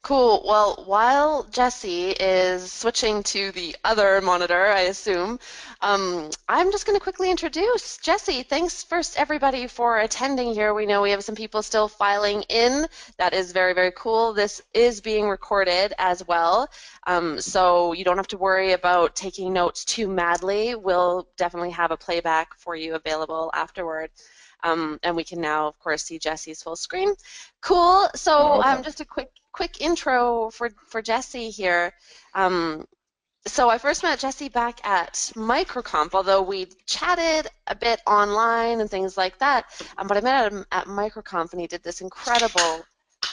Cool. Well, while Jesse is switching to the other monitor, I assume, I'm just going to quickly introduce Jesse. Thanks first, everybody, for attending here. We know we have some people still filing in. That is very, very cool. This is being recorded as well, so you don't have to worry about taking notes too madly. We'll definitely have a playback for you available afterward. And we can now, of course, see Jesse's full screen. Cool. So Okay. just a quick intro for Jesse here. Um, so I first met Jesse back at MicroConf, although we chatted a bit online and things like that. But I met him at MicroConf, and he did this incredible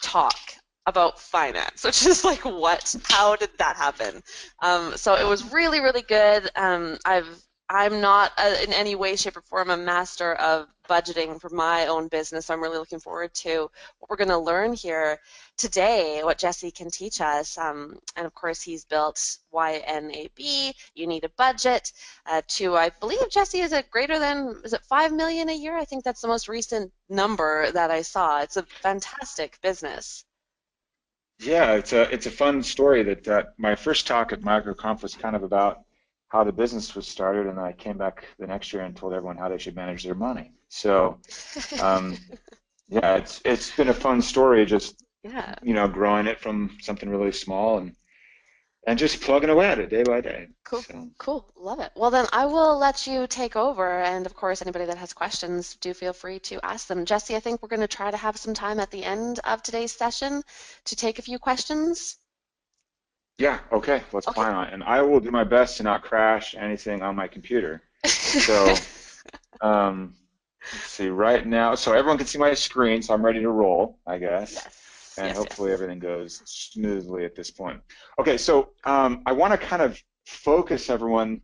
talk about finance, which is like, what? How did that happen? So it was really, really good. I'm not in any way, shape, or form a master of budgeting for my own business. I'm really looking forward to what we're going to learn here today, what Jesse can teach us. And of course, he's built YNAB. You need a budget. I believe, Jesse, is it greater than, is it 5 million a year? I think that's the most recent number that I saw. It's a fantastic business. Yeah, it's a fun story that my first talk at MicroConf was kind of about how the business was started, and then I came back the next year and told everyone how they should manage their money. So, um, yeah, it's been a fun story, just Yeah. growing it from something really small and just plugging away at it day by day. Cool, So, cool, love it. Well, then I will let you take over, and of course, anybody that has questions, do feel free to ask them. Jesse, I think we're going to try to have some time at the end of today's session to take a few questions. yeah, okay, let's Okay. plan on it, and I will do my best to not crash anything on my computer. So, um, let's see, right now, so everyone can see my screen, so I'm ready to roll, I guess. Yes, And yes, hopefully yes. everything goes smoothly at this point. Okay, so I want to kind of focus everyone.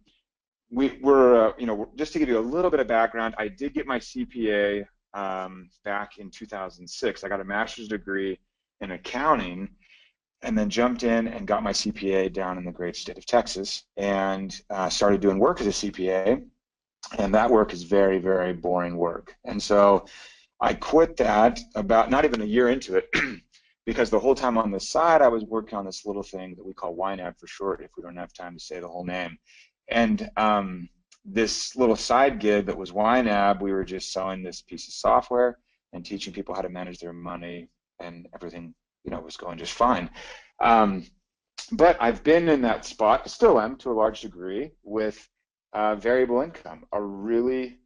Just to give you a little bit of background, I did get my CPA back in 2006. I got a master's degree in accounting and then jumped in and got my CPA down in the great state of Texas and started doing work as a CPA. And that work is very, very boring work. And so I quit that about not even a year into it because the whole time on the side I was working on this little thing that we call YNAB for short if we don't have time to say the whole name. And this little side gig that was YNAB, we were just selling this piece of software and teaching people how to manage their money, and everything was going just fine. Um, but I've been in that spot, still am to a large degree, with variable income, a really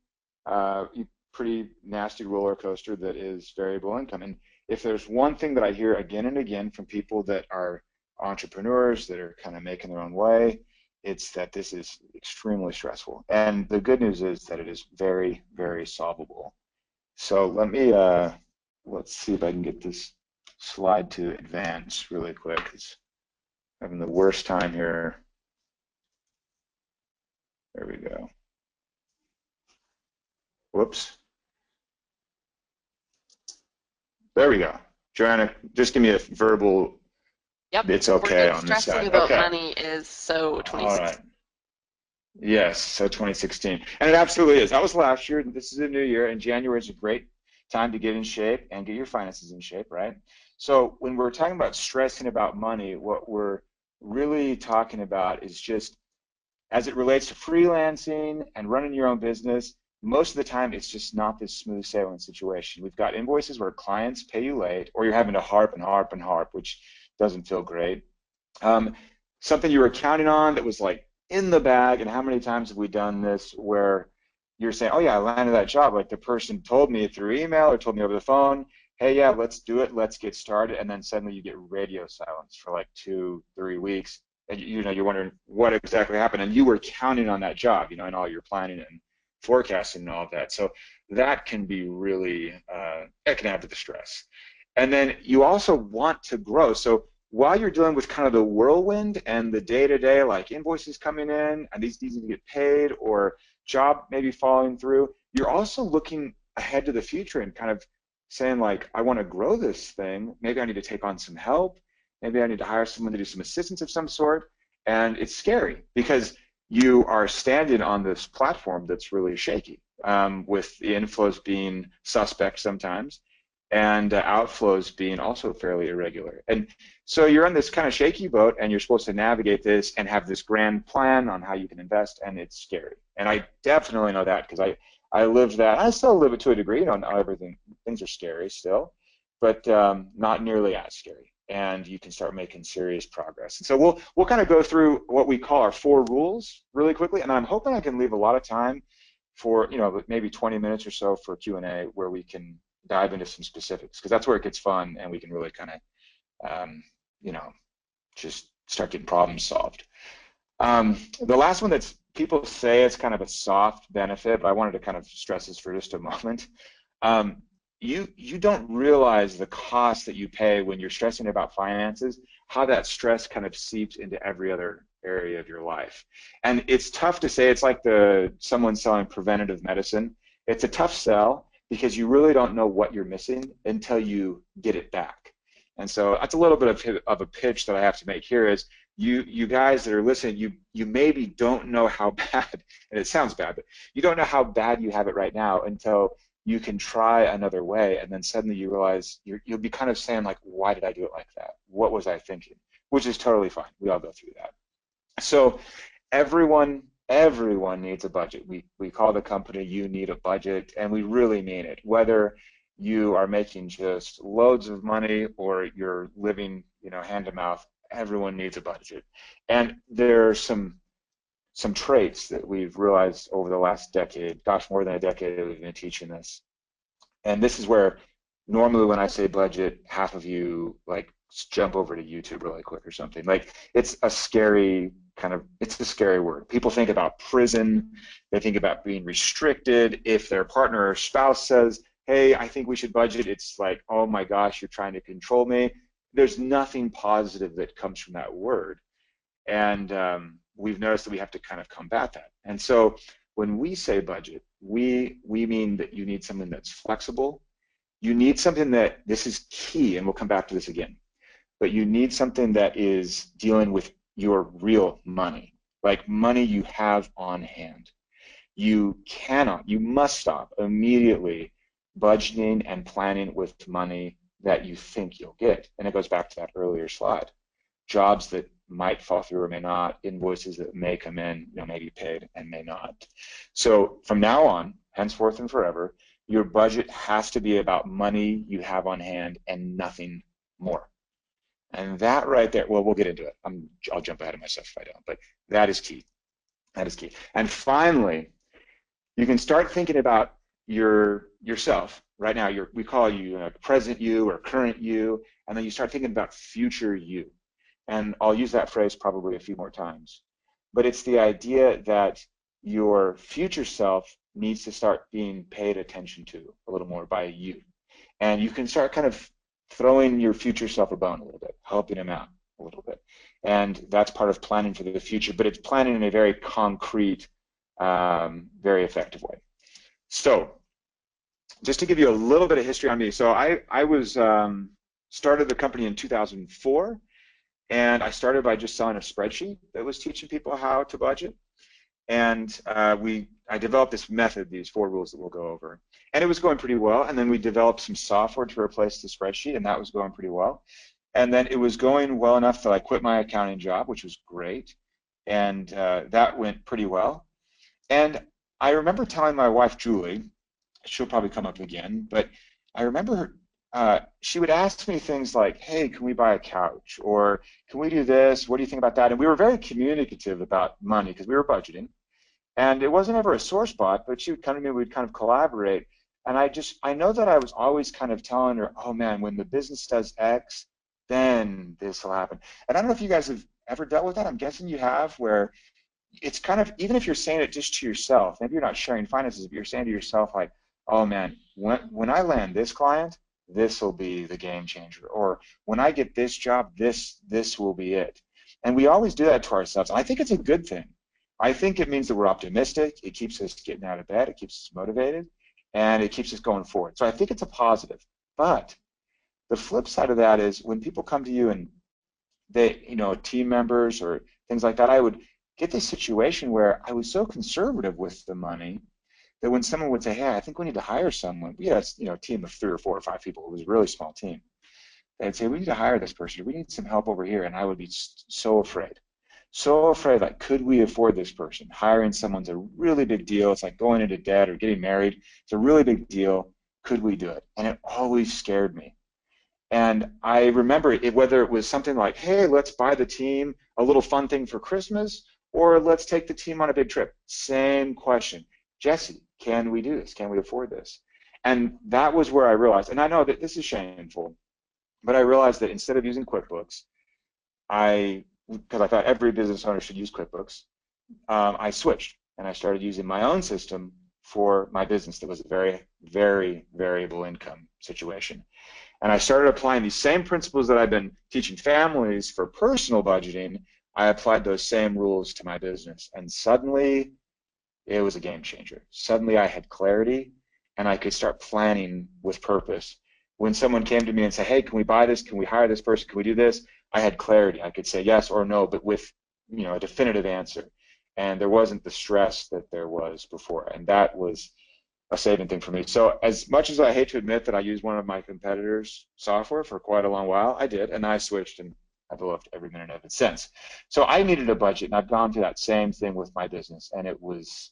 uh, pretty nasty roller coaster that is variable income. And if there's one thing that I hear again and again from people that are entrepreneurs that are kind of making their own way, it's that this is extremely stressful. And the good news is that it is very, very solvable. So let's see if I can get this slide to advance really quick. It's having the worst time here. There we go. Whoops. There we go. Joanna, just give me a verbal, Yep, it's we're okay good. on this Stressing side. about Okay. money is so All right. 2016. Yes, so 2016. And it absolutely is. That was last year. This is a new year, and January is a great time to get in shape and get your finances in shape, right? So when we're talking about stressing about money, what we're really talking about is just as it relates to freelancing and running your own business, most of the time it's just not this smooth sailing situation. We've got invoices where clients pay you late, or you're having to harp and harp and harp, which doesn't feel great. Um, Something you were counting on that was like in the bag, and how many times have we done this where you're saying, oh yeah, I landed that job, like the person told me through email or told me over the phone, hey yeah, let's do it, let's get started, and then suddenly you get radio silence for like 2, 3 weeks, and you're wondering what exactly happened, and you were counting on that job, and all your planning and forecasting and all of that. So that can be really, it can add to the stress. And then you also want to grow. So while you're dealing with kind of the whirlwind and the day-to-day, like invoices coming in and these need to get paid or job maybe falling through, you're also looking ahead to the future and kind of saying like, I want to grow this thing. Maybe I need to take on some help. Maybe I need to hire someone to do some assistance of some sort. And it's scary because you are standing on this platform that's really shaky, with the inflows being suspect sometimes. and outflows being also fairly irregular. And so you're on this kind of shaky boat, and you're supposed to navigate this and have this grand plan on how you can invest, and it's scary. And I definitely know that because I lived that. I still live it to a degree. You know, not everything, things are scary still, but not nearly as scary. And you can start making serious progress. And so we'll kind of go through what we call our 4 rules really quickly, and I'm hoping I can leave a lot of time for, you know, maybe 20 minutes or so for Q&A where we can dive into some specifics, because that's where it gets fun and we can really kind of, you know, just start getting problems solved. The last one that's people say it's kind of a soft benefit, but I wanted to kind of stress this for just a moment. Um, you don't realize the cost that you pay when you're stressing about finances, how that stress kind of seeps into every other area of your life. And it's tough to say. It's like someone selling preventative medicine. It's a tough sell because you really don't know what you're missing until you get it back. And so that's a little bit of a pitch that I have to make here is you guys that are listening, you maybe don't know how bad, and it sounds bad, but you don't know how bad you have it right now until you can try another way, and then suddenly you realize you'll be kind of saying like, why did I do it like that? What was I thinking? Which is totally fine. We all go through that. So everyone needs a budget. We call the company You Need a Budget, and we really mean it. Whether you are making just loads of money or you're living, you know, hand to mouth, everyone needs a budget. And there are some traits that we've realized over the last decade, gosh, more than a decade that we've been teaching this. And this is where normally when I say budget, half of you like jump over to YouTube really quick or something. Like it's a scary it's a scary word. People think about prison, they think about being restricted. If their partner or spouse says, hey, I think we should budget, it's like, oh my gosh, you're trying to control me. There's nothing positive that comes from that word. And we've noticed that we have to kind of combat that. And so when we say budget, we mean that you need something that's flexible. You need something that, this is key, and we'll come back to this again, but you need something that is dealing with your real money, like money you have on hand. You must stop immediately budgeting and planning with money that you think you'll get. And it goes back to that earlier slide. Jobs that might fall through or may not, invoices that may come in, you know, may be paid and may not. So from now on, henceforth and forever, your budget has to be about money you have on hand and nothing more. And that right there, well, we'll get into it. I'll jump ahead of myself if I don't, but that is key. That is key. And finally, you can start thinking about yourself right now. We call you present you or current you, and then you start thinking about future you. And I'll use that phrase probably a few more times. But it's the idea that your future self needs to start being paid attention to a little more by you. And you can start kind of throwing your future self a bone a little bit, helping him out a little bit. And that's part of planning for the future, but it's planning in a very concrete, very effective way. So just to give you a little bit of history on me. So I was started the company in 2004. And I started by just selling a spreadsheet that was teaching people how to budget. And I developed this method, these 4 rules that we'll go over. And it was going pretty well. And then we developed some software to replace the spreadsheet, and that was going pretty well. And then it was going well enough that I quit my accounting job, which was great. And that went pretty well. And I remember telling my wife, Julie, she'll probably come up again, but I remember her, she would ask me things like, hey, can we buy a couch? Or can we do this? What do you think about that? And we were very communicative about money because we were budgeting. And it wasn't ever a sore spot, but she would come to me, we'd kind of collaborate. And I know that I was always kind of telling her, oh man, when the business does X, then this will happen. And I don't know if you guys have ever dealt with that. I'm guessing you have, where it's kind of, even if you're saying it just to yourself, maybe you're not sharing finances, but you're saying to yourself like, oh man, when I land this client, this will be the game changer. Or when I get this job, this will be it. And we always do that to ourselves. And I think it's a good thing. I think it means that we're optimistic. It keeps us getting out of bed. It keeps us motivated. And it keeps us going forward. So I think it's a positive. But the flip side of that is when people come to you and they, you know, team members or things like that, I would get this situation where I was so conservative with the money that when someone would say, hey, I think we need to hire someone, we had a team of 3 or 4 or 5 people. It was a really small team. They'd say, we need to hire this person. We need some help over here. And I would be so afraid. So afraid, like, could we afford this person? Hiring someone's a really big deal. It's like going into debt or getting married. It's a really big deal. Could we do it? And it always scared me. And I remember it, whether it was something like, hey, let's buy the team a little fun thing for Christmas, or let's take the team on a big trip. Same question. Jesse, can we do this? Can we afford this? And that was where I realized, and I know that this is shameful, but I realized that instead of using QuickBooks, because I thought every business owner should use QuickBooks, I switched and I started using my own system for my business that was a very, very variable income situation. And I started applying these same principles that I've been teaching families for personal budgeting. I applied those same rules to my business, and suddenly it was a game changer. Suddenly I had clarity, and I could start planning with purpose. When someone came to me and said, hey, can we buy this? Can we hire this person? Can we do this? I had clarity. I could say yes or no, but with a definitive answer. And there wasn't the stress that there was before, and that was a saving thing for me. So as much as I hate to admit that I used one of my competitors' software for quite a long while, I did, and I switched, and I've loved every minute of it since. So I needed a budget, and I've gone through that same thing with my business, and it was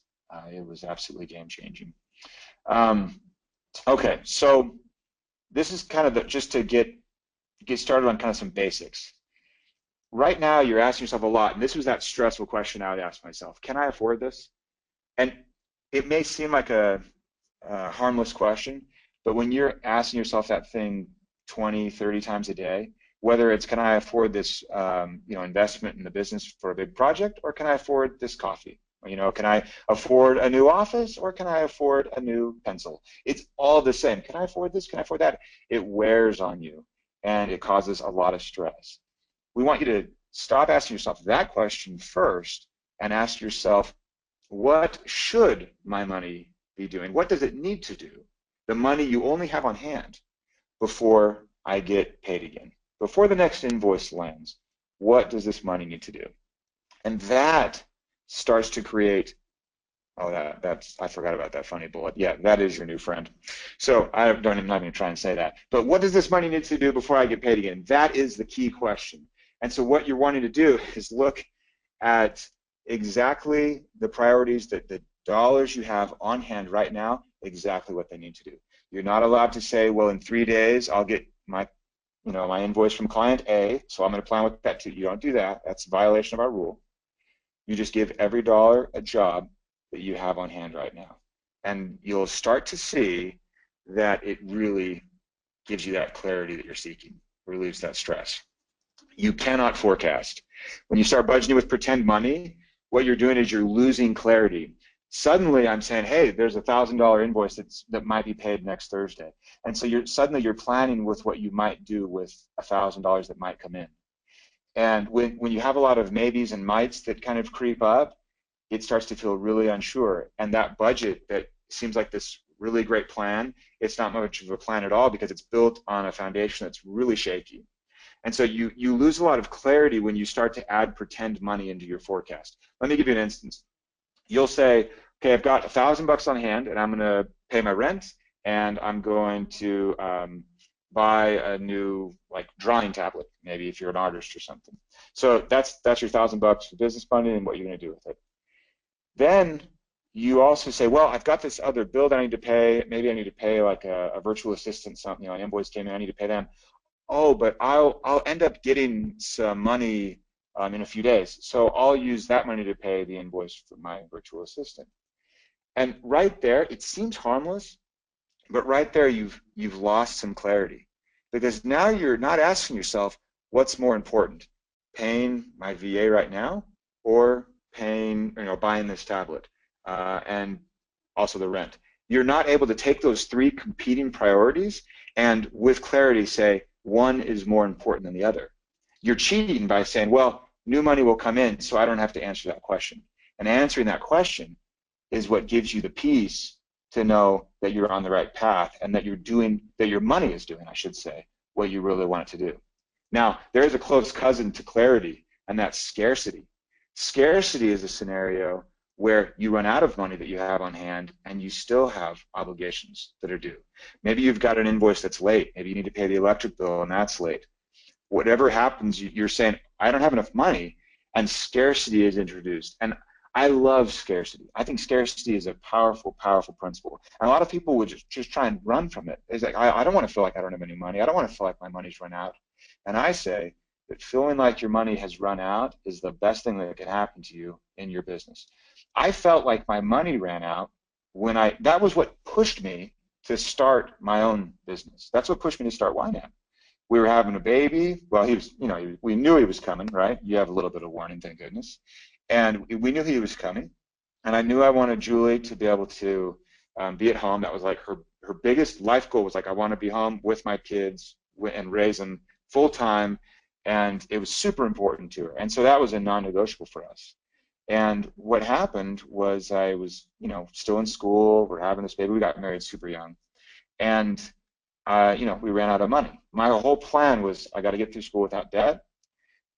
absolutely game changing. Okay, so this is kind of just to get started on kind of some basics. Right now, you're asking yourself a lot, and this was that stressful question I would ask myself: can I afford this? And it may seem like a harmless question, but when you're asking yourself that thing 20, 30 times a day, whether it's can I afford this investment in the business for a big project, or can I afford this coffee? Can I afford a new office, or can I afford a new pencil? It's all the same. Can I afford this? Can I afford that? It wears on you, and it causes a lot of stress. We want you to stop asking yourself that question first and ask yourself, what should my money be doing? What does it need to do? The money you only have on hand before I get paid again, before the next invoice lands. What does this money need to do? And that starts to create, I forgot about that funny bullet. Yeah, that is your new friend. So I'm not even try and say that. But what does this money need to do before I get paid again? That is the key question. And so what you're wanting to do is look at exactly the priorities, that the dollars you have on hand right now, exactly what they need to do. You're not allowed to say, well, in 3 days I'll get my invoice from client A, so I'm going to plan with that too. You don't do that. That's a violation of our rule. You just give every dollar a job that you have on hand right now. And you'll start to see that it really gives you that clarity that you're seeking, relieves that stress. You cannot forecast. When you start budgeting with pretend money, what you're doing is you're losing clarity. Suddenly I'm saying, hey, there's a $1,000 invoice that might be paid next Thursday. And so suddenly you're planning with what you might do with $1,000 that might come in. And when you have a lot of maybes and mights that kind of creep up, it starts to feel really unsure. And that budget that seems like this really great plan, it's not much of a plan at all because it's built on a foundation that's really shaky. And so you lose a lot of clarity when you start to add pretend money into your forecast. Let me give you an instance. You'll say, okay, I've got $1,000 on hand, and I'm going to pay my rent, and I'm going to buy a new drawing tablet, maybe if you're an artist or something. So that's your $1,000 for business money and what you're going to do with it. Then you also say, well, I've got this other bill that I need to pay. Maybe I need to pay like a virtual assistant, something, an invoice came in, I need to pay them. Oh, but I'll end up getting some money in a few days, so I'll use that money to pay the invoice for my virtual assistant. And right there, it seems harmless, but right there you've lost some clarity, because now you're not asking yourself what's more important, paying my VA right now or paying, buying this tablet and also the rent. You're not able to take those three competing priorities and with clarity say one is more important than the other. You're cheating by saying, well, new money will come in, so I don't have to answer that question. And answering that question is what gives you the peace to know that you're on the right path and that your money is doing, I should say, what you really want it to do. Now, there is a close cousin to clarity, and that's scarcity. Scarcity is a scenario where you run out of money that you have on hand and you still have obligations that are due. Maybe you've got an invoice that's late. Maybe you need to pay the electric bill and that's late. Whatever happens, you're saying, I don't have enough money, and scarcity is introduced. And I love scarcity. I think scarcity is a powerful, powerful principle. And a lot of people would just try and run from it. It's like, I don't want to feel like I don't have any money. I don't want to feel like my money's run out. And I say that feeling like your money has run out is the best thing that can happen to you in your business. I felt like my money ran out that was what pushed me to start my own business. That's what pushed me to start YNAB. We were having a baby. Well, he was, we knew he was coming, right? You have a little bit of warning, thank goodness. And we knew he was coming. And I knew I wanted Julie to be able to be at home. That was like her biggest life goal was like, I want to be home with my kids and raise them full time. And it was super important to her. And so that was a non-negotiable for us. And what happened was I was, still in school. We're having this baby. We got married super young. And we ran out of money. My whole plan was I got to get through school without debt,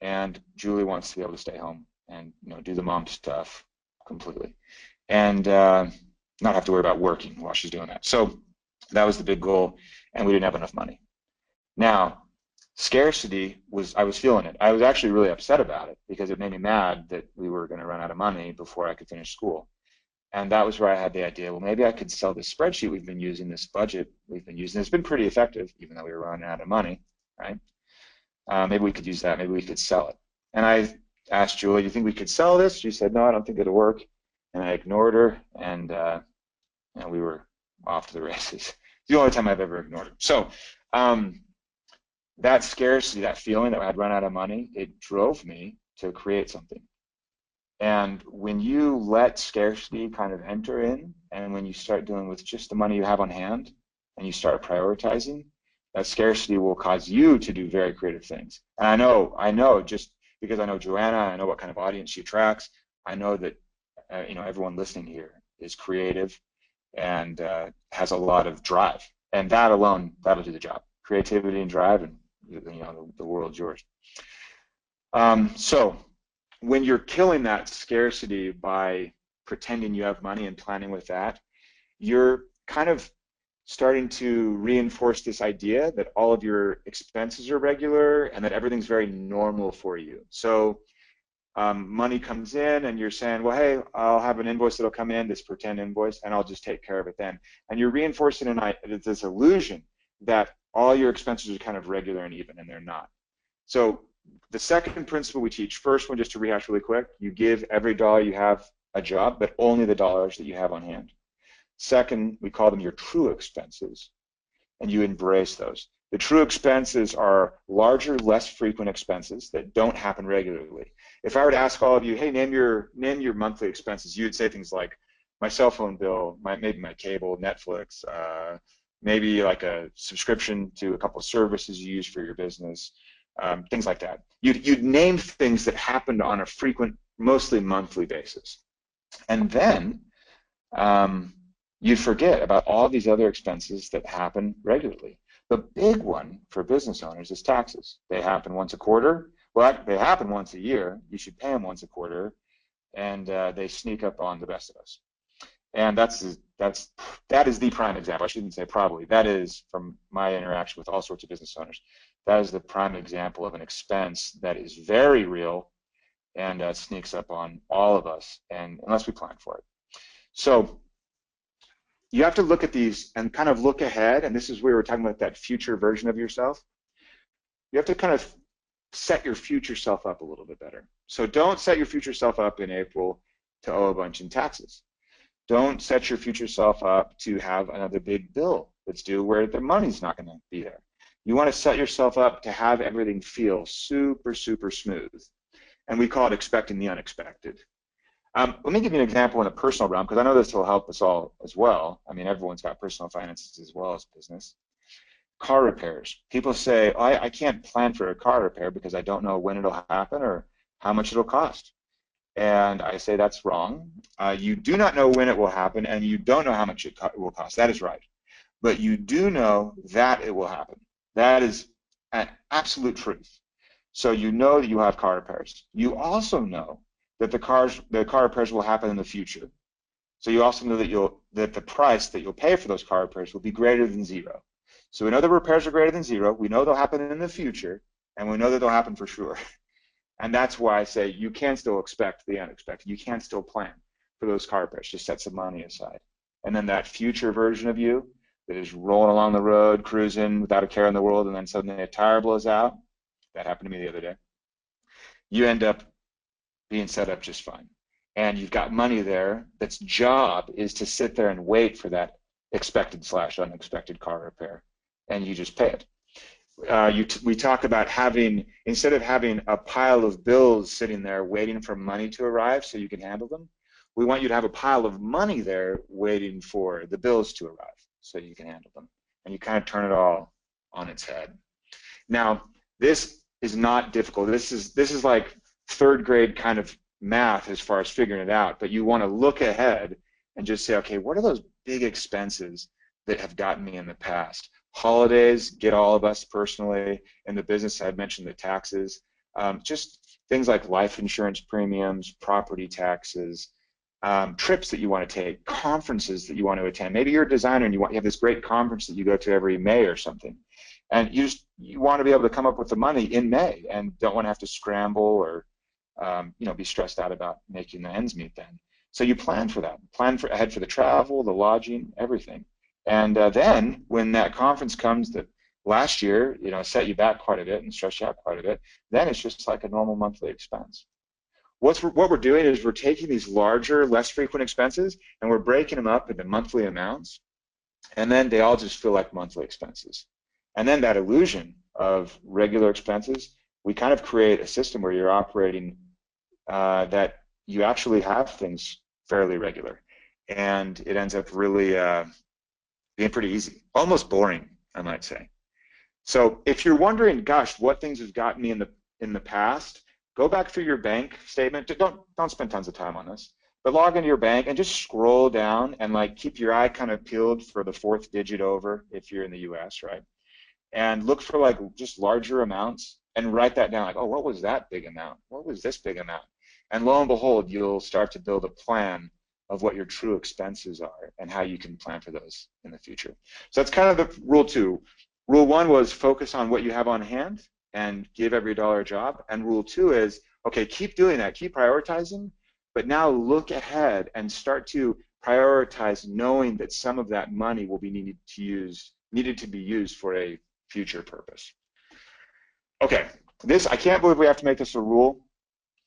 and Julie wants to be able to stay home and do the mom stuff completely, and not have to worry about working while she's doing that. So that was the big goal, and we didn't have enough money. Now, scarcity I was feeling it. I was actually really upset about it because it made me mad that we were going to run out of money before I could finish school. And that was where I had the idea, well, maybe I could sell this spreadsheet we've been using, this budget we've been using. It's been pretty effective, even though we were running out of money, right? Maybe we could use that. Maybe we could sell it. And I asked Julie, do you think we could sell this? She said, no, I don't think it'll work. And I ignored her, and we were off to the races. It's the only time I've ever ignored her. So that scarcity, that feeling that I had run out of money, it drove me to create something. And when you let scarcity kind of enter in, and when you start dealing with just the money you have on hand, and you start prioritizing, that scarcity will cause you to do very creative things. And I know, just because I know Joanna, I know what kind of audience she attracts, I know that everyone listening here is creative and has a lot of drive, and that alone, that'll do the job. Creativity and drive, and the world's yours. So when you're killing that scarcity by pretending you have money and planning with that, you're kind of starting to reinforce this idea that all of your expenses are regular and that everything's very normal for you. So money comes in and you're saying, well, hey, I'll have an invoice that'll come in, this pretend invoice, and I'll just take care of it then. And you're reinforcing this illusion that all your expenses are kind of regular and even, and they're not. So the second principle we teach, first one, just to rehash really quick, you give every dollar you have a job, but only the dollars that you have on hand. Second, we call them your true expenses, and you embrace those. The true expenses are larger, less frequent expenses that don't happen regularly. If I were to ask all of you, hey, name your monthly expenses, you would say things like my cell phone bill, maybe my cable, Netflix, maybe like a subscription to a couple of services you use for your business, things like that. You'd name things that happened on a frequent, mostly monthly basis. And then you'd forget about all these other expenses that happen regularly. The big one for business owners is taxes. They happen once a quarter. Well, they happen once a year. You should pay them once a quarter, and they sneak up on the best of us. And that is the prime example. I shouldn't say probably. That is, from my interaction with all sorts of business owners, that is the prime example of an expense that is very real and sneaks up on all of us, and unless we plan for it. So you have to look at these and kind of look ahead, and this is where we're talking about that future version of yourself. You have to kind of set your future self up a little bit better. So don't set your future self up in April to owe a bunch in taxes. Don't set your future self up to have another big bill that's due where the money's not going to be there. You want to set yourself up to have everything feel super, super smooth. And we call it expecting the unexpected. Let me give you an example in the personal realm, because I know this will help us all as well. I mean, everyone's got personal finances as well as business. Car repairs. People say, oh, I can't plan for a car repair because I don't know when it'll happen or how much it'll cost. And I say that's wrong. You do not know when it will happen, and you don't know how much it will cost. That is right. But you do know that it will happen. That is an absolute truth. So you know that you have car repairs. You also know that the car repairs will happen in the future. So you also know that the price that you'll pay for those car repairs will be greater than zero. So we know the repairs are greater than zero. We know they'll happen in the future, and we know that they'll happen for sure. And that's why I say you can still expect the unexpected. You can still plan for those car repairs. Just set some money aside. And then that future version of you that is rolling along the road, cruising without a care in the world, and then suddenly a tire blows out. That happened to me the other day. You end up being set up just fine. And you've got money there that's job is to sit there and wait for that expected / unexpected car repair. And you just pay it. We talk about having, instead of having a pile of bills sitting there waiting for money to arrive so you can handle them, we want you to have a pile of money there waiting for the bills to arrive so you can handle them. And you kind of turn it all on its head. Now, this is not difficult. This is like third grade kind of math as far as figuring it out, but you want to look ahead and just say, okay, what are those big expenses that have gotten me in the past? Holidays get all of us personally. In the business, I've mentioned the taxes. Just things like life insurance premiums, property taxes, trips that you want to take, conferences that you want to attend. Maybe you're a designer and you have this great conference that you go to every May or something. And you want to be able to come up with the money in May and don't want to have to scramble or be stressed out about making the ends meet then. So you plan for that. Plan ahead for the travel, the lodging, everything. And then when that conference comes that last year, set you back quite a bit and stressed you out quite a bit, then it's just like a normal monthly expense. What we're doing is we're taking these larger, less frequent expenses and we're breaking them up into monthly amounts, and then they all just feel like monthly expenses. And then that illusion of regular expenses, we kind of create a system where you're operating that you actually have things fairly regular. And it ends up really being pretty easy, almost boring, I might say. So if you're wondering, gosh, what things have gotten me in the past, go back through your bank statement. Don't spend tons of time on this, but log into your bank and just scroll down and like keep your eye kind of peeled for the fourth digit over if you're in the US, right? And look for like just larger amounts and write that down, like, oh, what was that big amount? What was this big amount? And lo and behold, you'll start to build a plan of what your true expenses are and how you can plan for those in the future. So that's kind of the rule 2. Rule 1 was focus on what you have on hand and give every dollar a job. And rule 2 is, okay, keep doing that, keep prioritizing, but now look ahead and start to prioritize knowing that some of that money will be needed to be used for a future purpose. Okay, I can't believe we have to make this a rule.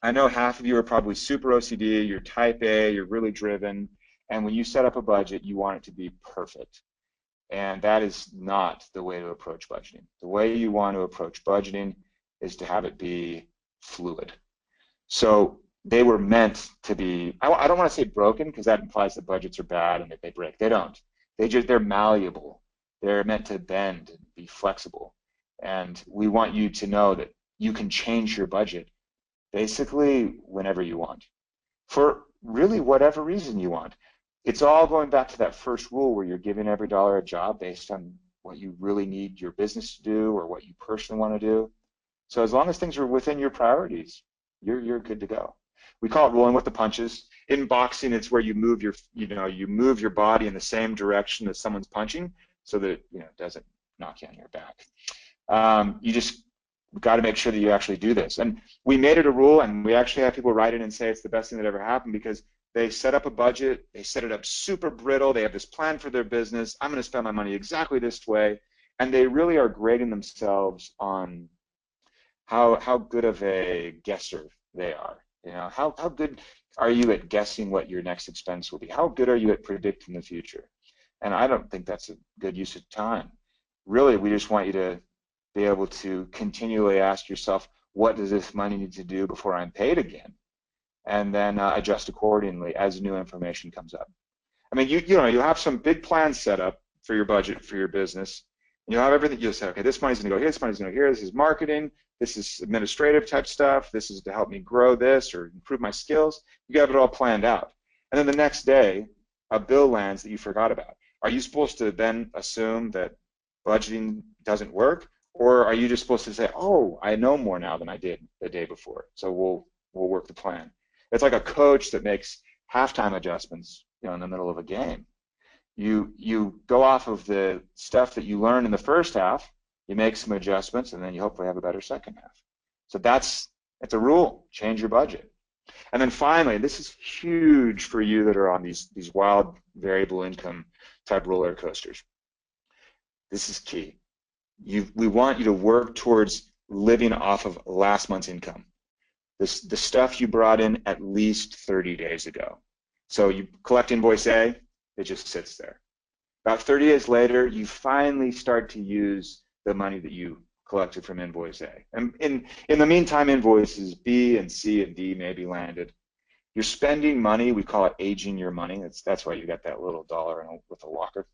I know half of you are probably super OCD, you're type A, you're really driven, and when you set up a budget, you want it to be perfect. And that is not the way to approach budgeting. The way you want to approach budgeting is to have it be fluid. So they were meant to be, I don't want to say broken because that implies that budgets are bad and that they break. They don't. They're malleable. They're meant to bend and be flexible. And we want you to know that you can change your budget basically whenever you want, for really whatever reason you want. It's all going back to that first rule where you're giving every dollar a job based on what you really need your business to do or what you personally want to do. So as long as things are within your priorities, you're good to go. We call it rolling with the punches. In boxing, it's where you move your body in the same direction as someone's punching so that it doesn't knock you on your back. You just got to make sure that you actually do this. And we made it a rule, and we actually have people write in and say it's the best thing that ever happened because they set up a budget, they set it up super brittle, they have this plan for their business, I'm going to spend my money exactly this way, and they really are grading themselves on how good of a guesser they are. How good are you at guessing what your next expense will be? How good are you at predicting the future? And I don't think that's a good use of time. Really, we just want you to be able to continually ask yourself, what does this money need to do before I'm paid again? And then adjust accordingly as new information comes up. I mean, you'll have some big plans set up for your budget, for your business. And you'll have everything. You'll say, okay, this money's going to go here, this money's going to go here, this is marketing, this is administrative type stuff, this is to help me grow this or improve my skills. You have it all planned out. And then the next day, a bill lands that you forgot about. Are you supposed to then assume that budgeting doesn't work? Or are you just supposed to say, oh, I know more now than I did the day before, so we'll work the plan? It's like a coach that makes halftime adjustments, in the middle of a game. You go off of the stuff that you learned in the first half, you make some adjustments, and then you hopefully have a better second half. So it's a rule. Change your budget. And then finally, this is huge for you that are on these wild variable income type roller coasters. This is key. We want you to work towards living off of last month's income. The stuff you brought in at least 30 days ago. So you collect invoice A, it just sits there. About 30 days later, you finally start to use the money that you collected from invoice A. And in the meantime, invoices B and C and D may be landed. You're spending money, we call it aging your money. That's why you got that little dollar with a locker.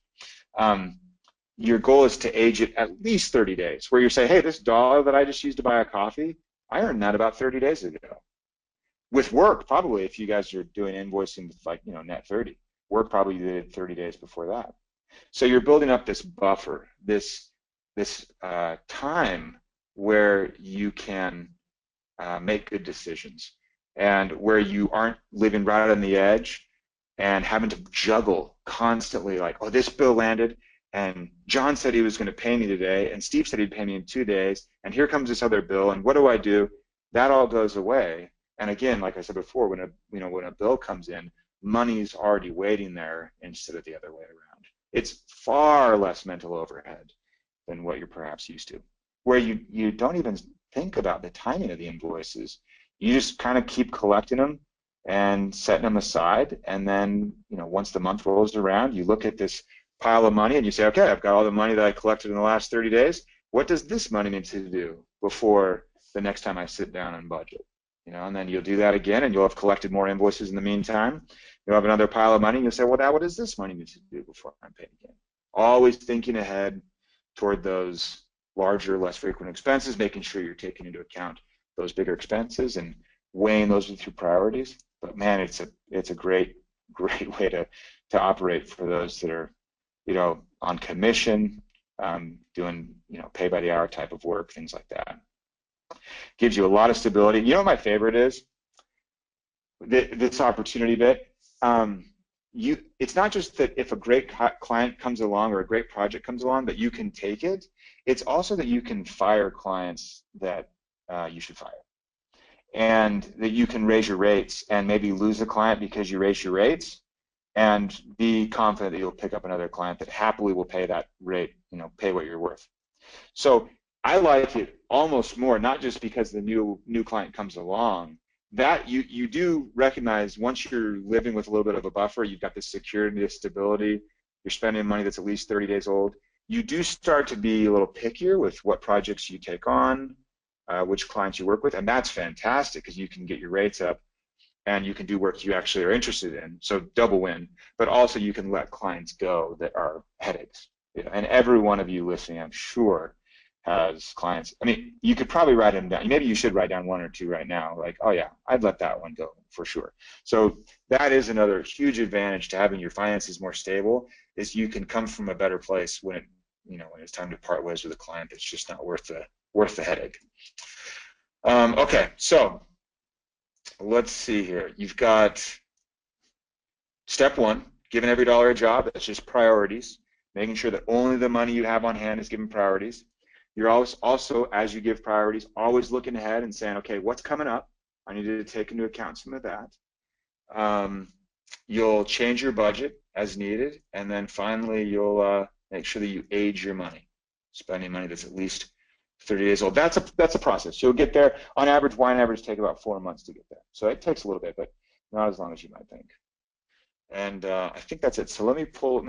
Your goal is to age it at least 30 days, where you say, hey, this dollar that I just used to buy a coffee, I earned that about 30 days ago. With work, probably, if you guys are doing invoicing with like, net 30, work probably did 30 days before that. So you're building up this buffer, this time where you can make good decisions and where you aren't living right on the edge and having to juggle constantly like, oh, this bill landed, and John said he was going to pay me today, and Steve said he'd pay me in 2 days, and here comes this other bill, and what do I do? That all goes away. And again, like I said before, when a bill comes in, money's already waiting there instead of the other way around. It's far less mental overhead than what you're perhaps used to, where you don't even think about the timing of the invoices. You just kind of keep collecting them and setting them aside, and then once the month rolls around, you look at this pile of money and you say, okay, I've got all the money that I collected in the last 30 days. What does this money need to do before the next time I sit down and budget? And then you'll do that again, and you'll have collected more invoices in the meantime. You'll have another pile of money, and you'll say, well, now what does this money need to do before I'm paid again? Always thinking ahead toward those larger, less frequent expenses, making sure you're taking into account those bigger expenses and weighing those with your priorities. But man, it's a great way to operate for those that are on commission, doing pay by the hour type of work, things like that. Gives you a lot of stability. You know what my favorite is? This opportunity bit. It's not just that if a great client comes along or a great project comes along that you can take it. It's also that you can fire clients that you should fire, and that you can raise your rates and maybe lose a client because you raise your rates, and be confident that you'll pick up another client that happily will pay that rate, pay what you're worth. So I like it almost more, not just because the new client comes along, that you do recognize once you're living with a little bit of a buffer, you've got this security, this stability, you're spending money that's at least 30 days old, you do start to be a little pickier with what projects you take on, which clients you work with, and that's fantastic because you can get your rates up and you can do work you actually are interested in, so double win. But also you can let clients go that are headaches. And every one of you listening, I'm sure, has clients. I mean, you could probably write them down. Maybe you should write down one or two right now, like, oh yeah, I'd let that one go for sure. So that is another huge advantage to having your finances more stable, is you can come from a better place when when it's time to part ways with a client that's just not worth the headache. Okay, so let's see here. You've got step one, giving every dollar a job. That's just priorities, making sure that only the money you have on hand is given priorities. You're always also, as you give priorities, always looking ahead and saying, okay, what's coming up? I need to take into account some of that. You'll change your budget as needed, and then finally you'll make sure that you age your money, spending money that's at least 30 days old. That's a process. You'll get there. On average, wine average take about 4 months to get there. So it takes a little bit, but not as long as you might think. And I think that's it. So let me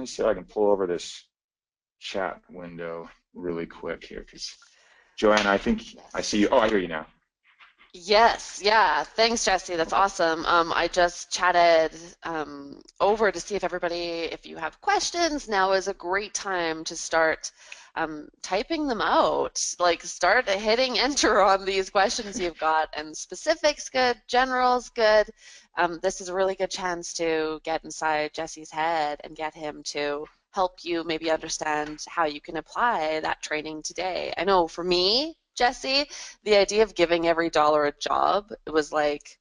see if I can pull over this chat window really quick here, because Joanna, I think I see you. Oh, I hear you now. Yes, yeah. Thanks, Jesse. That's awesome. I just chatted over to see if you have questions. Now is a great time to start typing them out. Like, start hitting enter on these questions you've got, and specifics good, generals good. This is a really good chance to get inside Jesse's head and get him to help you maybe understand how you can apply that training today. I know for me, Jesse, the idea of giving every dollar a job, it was like,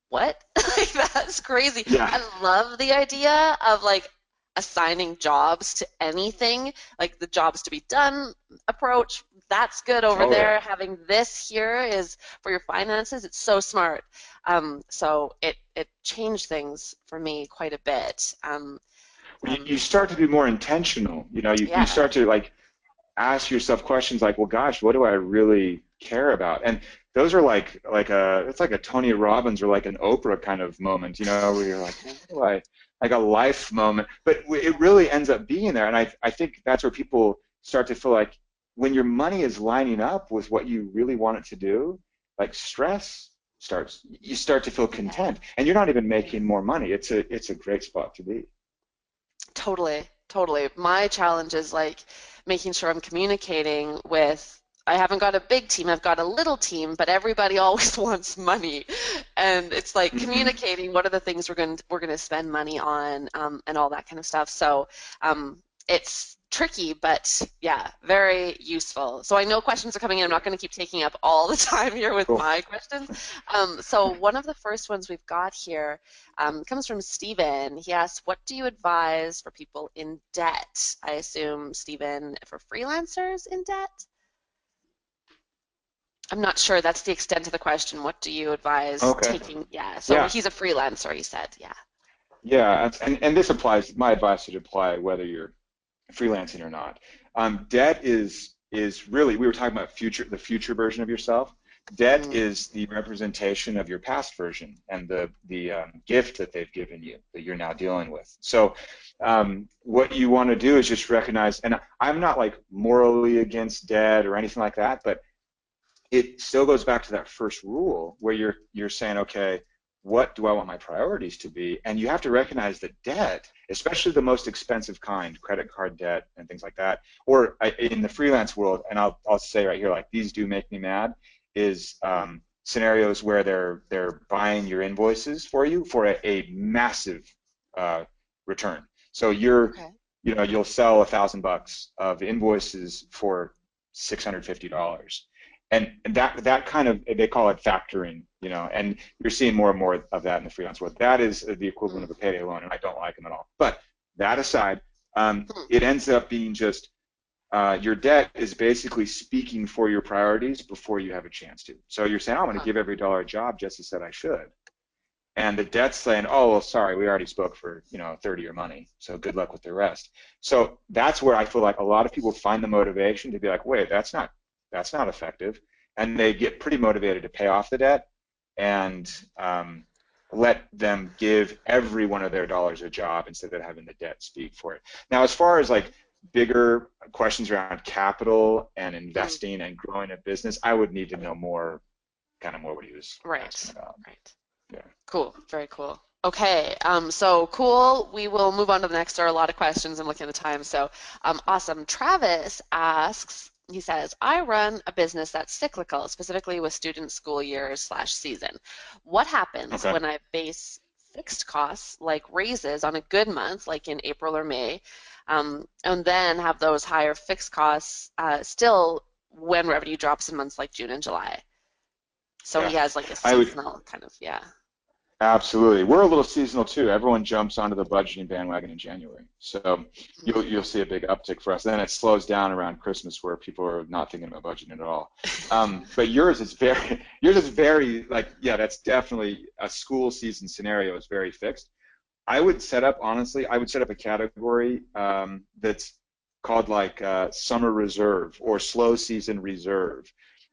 what? Like, that's crazy. Yeah, I love the idea of like assigning jobs to anything, like the jobs to be done approach. That's good over totally. there. Having this here is for your finances. It's so smart. So it changed things for me quite a bit. You start to be more intentional. You Yeah. start to like ask yourself questions like, well, gosh, what do I really care about? And those are it's like a Tony Robbins or like an Oprah kind of moment, where you're like, well, what do I, like a life moment, but it really ends up being there. And I think that's where people start to feel like when your money is lining up with what you really want it to do, like you start to feel Yeah. content, and you're not even making more money. It's a great spot to be. Totally, totally. My challenge is like making sure I'm communicating with, I haven't got a big team, I've got a little team, but everybody always wants money. And it's like Hmm. communicating what are the things we're going to spend money on, and all that kind of stuff. So it's tricky, but yeah, very useful. So I know questions are coming in. I'm not going to keep taking up all the time here with Cool. my questions. So one of the first ones we've got here comes from Stephen. He asks, what do you advise for people in debt? I assume, Stephen, for freelancers in debt? I'm not sure. That's the extent of the question. What do you advise Okay. taking? Yeah, so Yeah. he's a freelancer, he said. Yeah. Yeah, and this applies. My advice would apply whether you're freelancing or not. Debt is really, we were talking about the future version of yourself. Debt Mm, is the representation of your past version and the gift that they've given you that you're now dealing with. So what you want to do is just recognize, and I'm not like morally against debt or anything like that, but it still goes back to that first rule where you're saying, okay, what do I want my priorities to be? And you have to recognize that debt, especially the most expensive kind, credit card debt and things like that, or in the freelance world, and I'll say right here, like these do make me mad, is scenarios where they're buying your invoices for you for a massive uh, return. So okay. you'll sell $1,000 of invoices for $650, and that kind of, they call it factoring, and you're seeing more and more of that in the freelance world. That is the equivalent Mm, of a payday loan, and I don't like them at all. But that aside, mm, it ends up being just your debt is basically speaking for your priorities before you have a chance to. So you're saying, oh, I'm going to huh, give every dollar a job. Jesse said I should. And the debt's saying, oh, well, sorry, we already spoke for, a third of your money, so good luck with the rest. So that's where I feel like a lot of people find the motivation to be like, wait, that's not effective, and they get pretty motivated to pay off the debt and let them give every one of their dollars a job instead of having the debt speak for it. Now, as far as like bigger questions around capital and mm, investing and growing a business, I would need to know more, kind of more what he was asking right, about. right. Yeah. Cool, very cool. Okay, so cool. We will move on to the next. There are a lot of questions. I'm looking at the time, so awesome. Travis asks, he says, I run a business that's cyclical, specifically with student school years slash season. What happens Okay. when I base fixed costs like raises on a good month, like in April or May, and then have those higher fixed costs still when revenue drops in months like June and July? So he Yeah. has like a I would seasonal kind of, yeah. absolutely. We're a little seasonal too. Everyone jumps onto the budgeting bandwagon in January. So you'll see a big uptick for us. Then it slows down around Christmas where people are not thinking about budgeting at all. But yours is very like, yeah, that's definitely a school season scenario is very fixed. I would set up a category that's called like summer reserve or slow season reserve.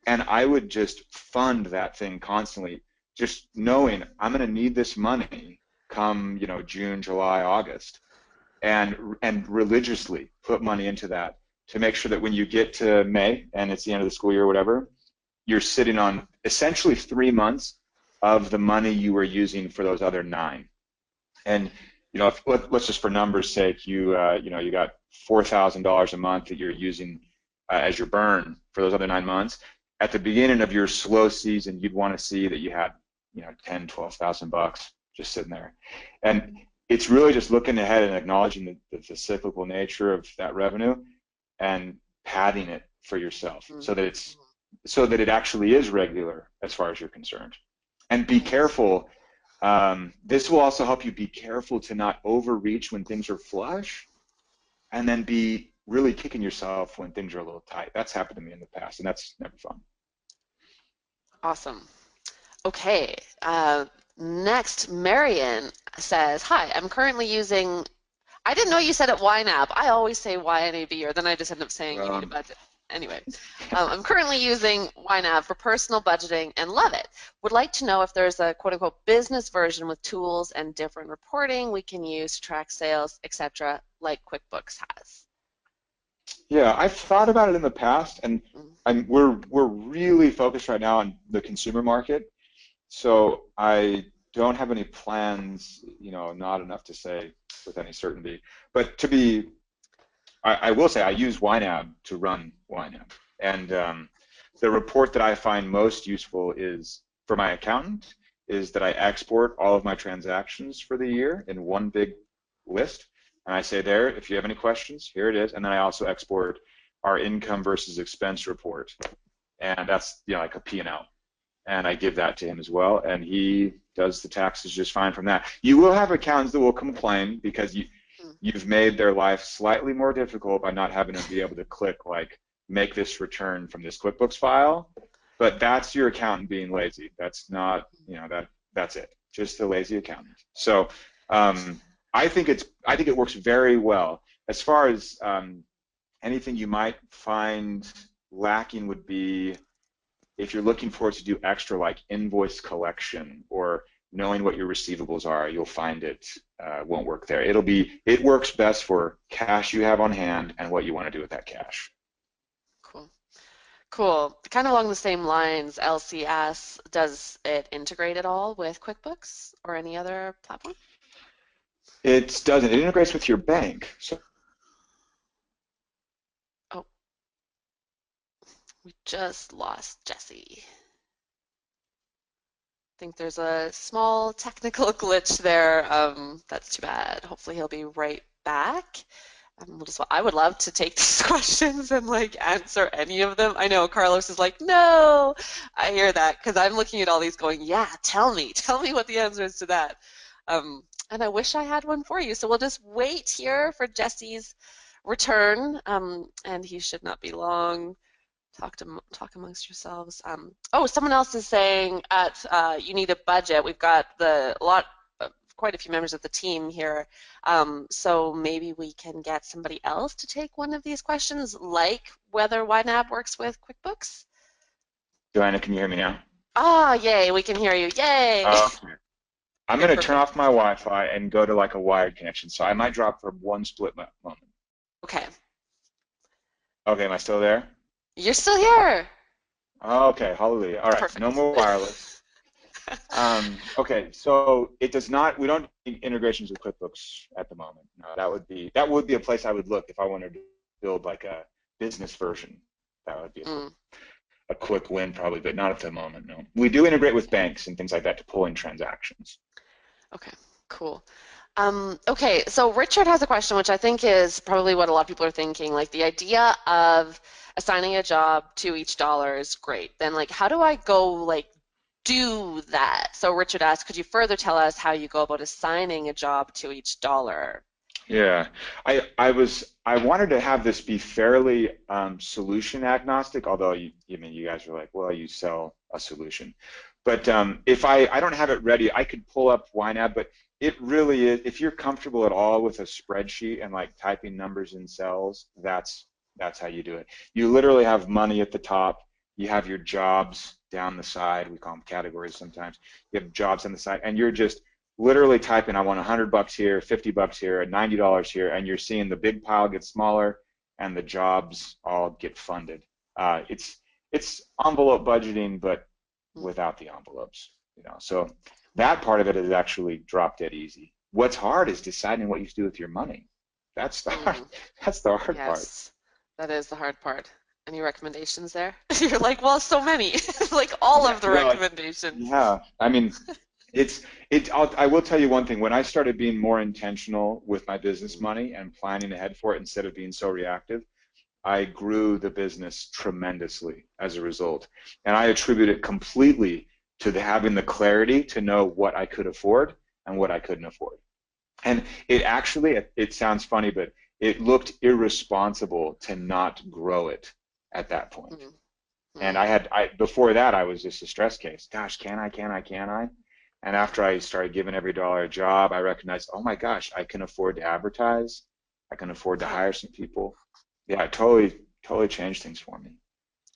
And I would just fund that thing constantly, just knowing I'm going to need this money come, June, July, August, and religiously put money into that to make sure that when you get to May and it's the end of the school year or whatever, you're sitting on essentially 3 months of the money you were using for those other 9. And if, let's just for numbers' sake, you got $4,000 a month that you're using as your burn for those other 9 months. At the beginning of your slow season, you'd want to see that you had 10, 12,000 bucks just sitting there, and it's really just looking ahead and acknowledging the cyclical nature of that revenue and padding it for yourself Mm, so that it actually is regular as far as you're concerned. And be nice. careful This will also help you be careful to not overreach when things are flush, and then be really kicking yourself when things are a little tight. That's happened to me in the past, and that's never fun. Awesome. Okay. Next, Marion says, "Hi, I'm currently using." I didn't know you said it YNAB. I always say YNAB, or then I just end up saying you need a Um, budget. Anyway, I'm currently using YNAB for personal budgeting and love it. Would like to know if there's a quote unquote business version with tools and different reporting we can use to track sales, etc., like QuickBooks has. yeah, I've thought about it in the past, and Mm, we're really focused right now on the consumer market. So I don't have any plans, not enough to say with any certainty. But I will say I use YNAB to run YNAB. And the report that I find most useful is for my accountant is that I export all of my transactions for the year in one big list. And I say there, if you have any questions, here it is. And then I also export our income versus expense report. And that's like a P&L, and I give that to him as well, and he does the taxes just fine from that. You will have accountants that will complain because mm. you've made their life slightly more difficult by not having to be able to click like make this return from this QuickBooks file, but that's your accountant being lazy. That's not, that's it. Just a lazy accountant. So um, I think it works very well. As far as anything you might find lacking would be if you're looking for it to do extra like invoice collection or knowing what your receivables are, you'll find it won't work there. It works best for cash you have on hand and what you want to do with that cash. Cool. Cool. Kind of along the same lines, LCS, does it integrate at all with QuickBooks or any other platform? It doesn't. It integrates with your bank. So Oh, we just lost Jesse. Think there's a small technical glitch there. That's too bad. Hopefully he'll be right back. I would love to take these questions and like answer any of them. I know Carlos is like, no, I hear that because I'm looking at all these going, yeah, tell me what the answer is to that. And I wish I had one for you. So we'll just wait here for Jesse's return, and he should not be long. Talk amongst yourselves. Oh, someone else is saying at you need a budget. We've got quite a few members of the team here. So maybe we can get somebody else to take one of these questions, like whether YNAB works with QuickBooks. Joanna, can you hear me now? Ah, yay, we can hear you. Yay. Okay. I'm Okay, going to turn perfect. off my Wi-Fi and go to like a wired connection. So I might drop for one split moment. Okay, Okay, am I still there? you're still here. Okay, hallelujah. All right, no Perfect. more wireless. Okay, so it does not. We don't do integrations with QuickBooks at the moment. No, that would be a place I would look if I wanted to build like a business version. That would be Mm, a quick win probably, but not at the moment. No, we do integrate with banks and things like that to pull in transactions. okay, cool. Okay, so Richard has a question, which I think is probably what a lot of people are thinking. Like the idea of assigning a job to each dollar is great. Then, like, how do I go like do that? So Richard asked, could you further tell us how you go about assigning a job to each dollar? Yeah, I wanted to have this be fairly solution agnostic, although you guys are like, well, you sell a solution. But if I don't have it ready, I could pull up YNAB, but it really is, if you're comfortable at all with a spreadsheet and like typing numbers in cells, that's how you do it. You literally have money at the top, you have your jobs down the side, we call them categories sometimes. You have jobs on the side, and you're just literally typing, I want $100 here, $50 here, and $90 here, and you're seeing the big pile get smaller and the jobs all get funded. It's envelope budgeting, but Mm, without the envelopes. So that part of it is actually drop dead easy. What's hard is deciding what you do with your money. That's the hard, mm, that's the hard part. yes, that is the hard part. Any recommendations there? You're like, well, so many, like all Yeah, of the well, recommendations. yeah. I mean, I will tell you one thing. When I started being more intentional with my business Mm, money and planning ahead for it instead of being so reactive, I grew the business tremendously as a result. And I attribute it completely having the clarity to know what I could afford and what I couldn't afford. And it actually, it sounds funny, but it looked irresponsible to not grow it at that point. And Mm-hmm. before that, I was just a stress case. Gosh, can I? And after I started giving every dollar a job, I recognized, oh my gosh, I can afford to advertise. I can afford to hire some people. Yeah, it totally changed things for me.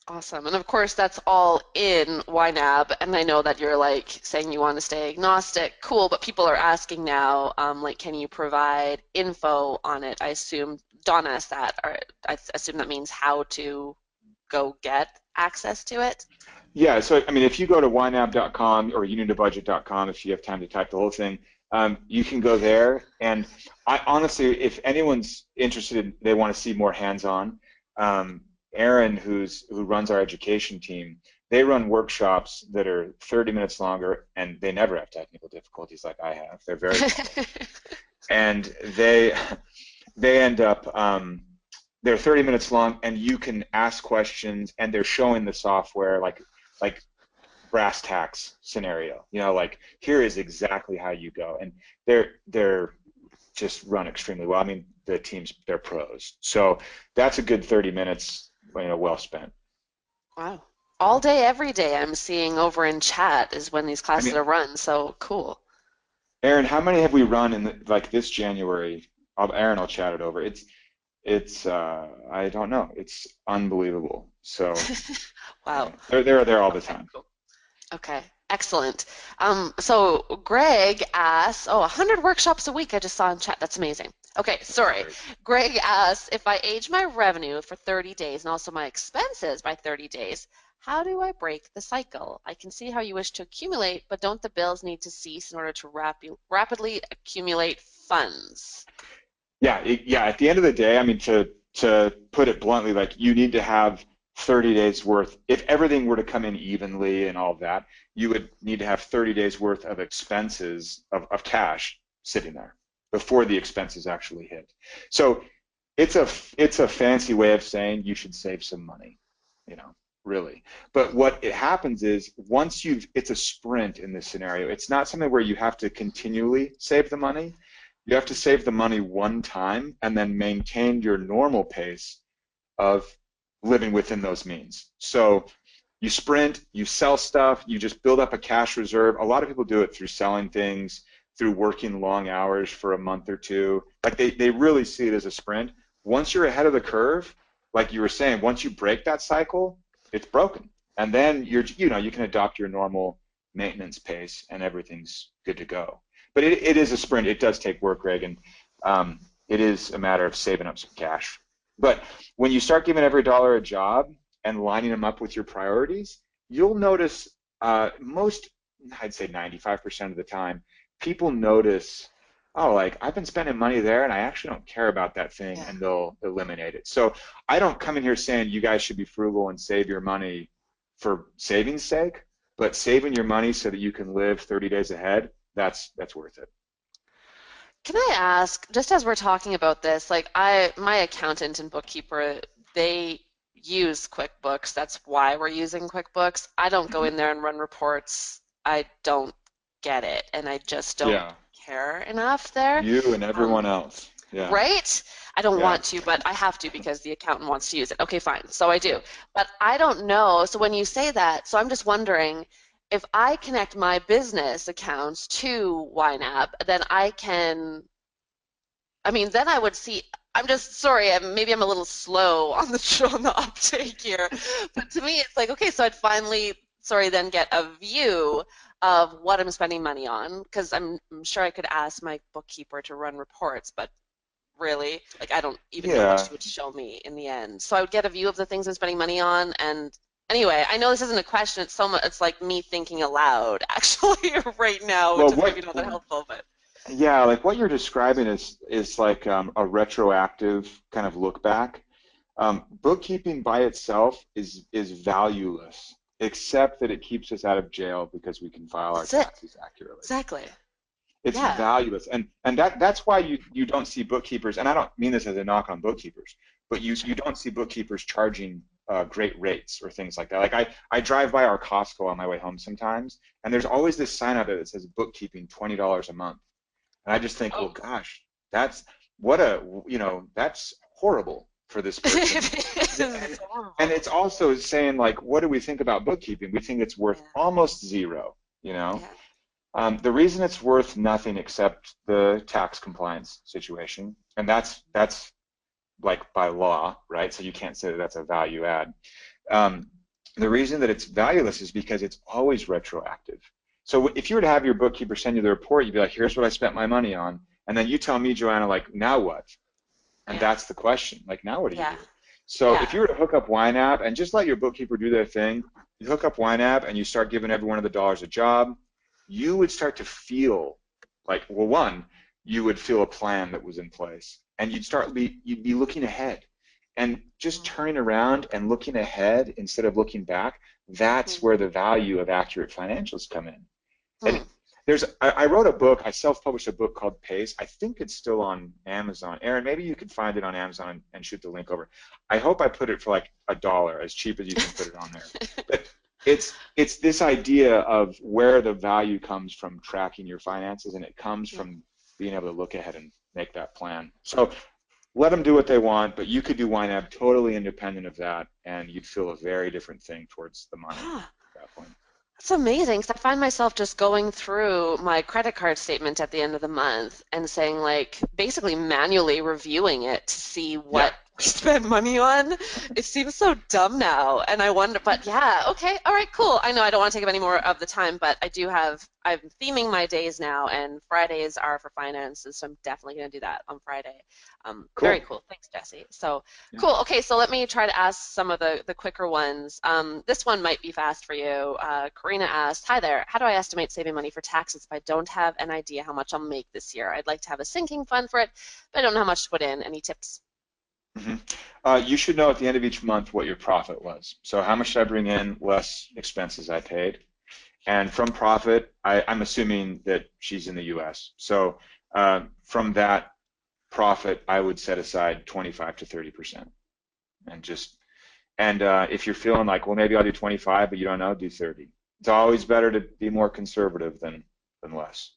Awesome. And of course, that's all in YNAB. And I know that you're like saying you want to stay agnostic. Cool. But people are asking now, like, can you provide info on it? I assume Don asked that, or I assume that means how to go get access to it. Yeah, so I mean, if you go to ynab.com or unitobudget.com, if you have time to type the whole thing, you can go there. And I honestly, if anyone's interested, they want to see more hands-on. Aaron, who runs our education team, they run workshops that are 30 minutes longer, and they never have technical difficulties like I have. They're very polished, and they end up they're 30 minutes long, and you can ask questions, and they're showing the software like brass tacks scenario. Like here is exactly how you go, and they're just run extremely well. I mean, the teams, they're pros. So that's a good 30 minutes, well spent. Wow. All day, every day, I'm seeing over in chat is when these I classes mean, are run. So cool. Aaron, how many have we run like this January? Aaron will chat it over. It's I don't know. It's unbelievable. So Wow. they're there all the Okay, time. cool. Okay, excellent. So Greg asks, oh, 100 workshops a week I just saw in chat. That's amazing. Okay, That's sorry. great. Greg asks, if I age my revenue for 30 days and also my expenses by 30 days, how do I break the cycle? I can see how you wish to accumulate, but don't the bills need to cease in order to rapidly accumulate funds? Yeah. At the end of the day, I mean, to put it bluntly, like you need to have 30 days worth. If everything were to come in evenly and all of that, you would need to have 30 days worth of expenses of cash sitting there before the expenses actually hit. So it's a fancy way of saying you should save some money, really. But what it happens is it's a sprint in this scenario. It's not something where you have to continually save the money. You have to save the money one time and then maintain your normal pace of living within those means. So you sprint, you sell stuff, you just build up a cash reserve. A lot of people do it through selling things, through working long hours for a month or two. Like they really see it as a sprint. Once you're ahead of the curve, like you were saying, once you break that cycle, it's broken. And then you can adopt your normal maintenance pace and everything's good to go. But it is a sprint. It does take work, Greg, and it is a matter of saving up some cash. But when you start giving every dollar a job and lining them up with your priorities, you'll notice I'd say 95% of the time, people notice, oh, like I've been spending money there and I actually don't care about that thing, Yeah. and they'll eliminate it. So I don't come in here saying you guys should be frugal and save your money for saving's sake, but saving your money so that you can live 30 days ahead, that's worth it. Can I ask, just as we're talking about this, like my accountant and bookkeeper, they use QuickBooks. That's why we're using QuickBooks. I don't go Mhm. in there and run reports. I don't get it, and I just don't Yeah, care enough there. you and everyone Um, else. Yeah, right? I don't yeah, want to, but I have to because the accountant wants to use it. Okay, fine. So I yeah. do. But I don't know. So when you say that, so I'm just wondering if I connect my business accounts to YNAB, then I can I mean, then I would see. I'm just sorry. Maybe I'm a little slow on on the uptake here, but to me, it's like okay. So I'd finally, sorry, then get a view of what I'm spending money on because I'm sure I could ask my bookkeeper to run reports, but really, like I don't even know what Yeah, she would show me in the end. So I would get a view of the things I'm spending money on, and anyway, I know this isn't a question. It's so much. It's like me thinking aloud, actually, right now, which well, is maybe not that helpful, but yeah, like what you're describing is like a retroactive kind of look back. Bookkeeping by itself is valueless, except that it keeps us out of jail because we can file our that's it. taxes accurately. Exactly. It's Yeah. valueless, and that's why you don't see bookkeepers, and I don't mean this as a knock on bookkeepers, but you don't see bookkeepers charging great rates or things like that. Like I drive by our Costco on my way home sometimes, and there's always this sign out there that says bookkeeping $20 a month. And I just think, well, Oh. gosh, that's what a, that's horrible for this person. It is And, and horrible. it's also saying, like, what do we think about bookkeeping? We think it's worth Yeah. almost zero, you know? Yeah. The reason it's worth nothing except the tax compliance situation, and that's like by law, right? So you can't say that that's a value add. Um, the reason that it's valueless is because it's always retroactive. So if you were to have your bookkeeper send you the report, you'd be like, here's what I spent my money on. And then you tell me, Joanna, like, now what? And Yeah. that's the question. Like, now what do you Yeah. do? So if Yeah. you were to hook up YNAB and just let your bookkeeper do their thing, you hook up YNAB and you start giving every one of the dollars a job, you would start to feel like, well, one, you would feel a plan that was in place, and you'd be looking ahead, and just turning around and looking ahead instead of looking back. That's where Mm-hmm. the value of accurate financials come in. And Hmm. I wrote a book, I self-published a book called Pace. I think it's still on Amazon. Aaron, maybe you can find it on Amazon and shoot the link over. I hope I put it for like $1, as cheap as you can put it on there. But it's this idea of where the value comes from tracking your finances, and it comes Yeah. from being able to look ahead and make that plan. So let them do what they want, but you could do YNAB totally independent of that, and you'd feel a very different thing towards the money Ah, at that point. that's amazing because I find myself just going through my credit card statement at the end of the month and saying, like, basically manually reviewing it to see Yeah. what we spend money on. It seems so dumb now. And I wonder, but yeah, okay, all right, cool. I know I don't want to take up any more of the time, but I'm theming my days now, and Fridays are for finances, so I'm definitely going to do that on Friday. Very Cool. cool. Thanks, Jesse. So Yeah. cool. Okay, so let me try to ask some of the quicker ones. This one might be fast for you. Karina asked, "Hi there. How do I estimate saving money for taxes if I don't have an idea how much I'll make this year? I'd like to have a sinking fund for it, but I don't know how much to put in. Any tips?" hmm you should know at the end of each month what your profit was. So how much did I bring in less expenses I paid? And from profit, I'm assuming that she's in the U.S. So from that profit, I would set aside 25 to 30%. And just if you're feeling like, well, maybe I'll do 25, but you don't know, do 30. It's always better to be more conservative than less.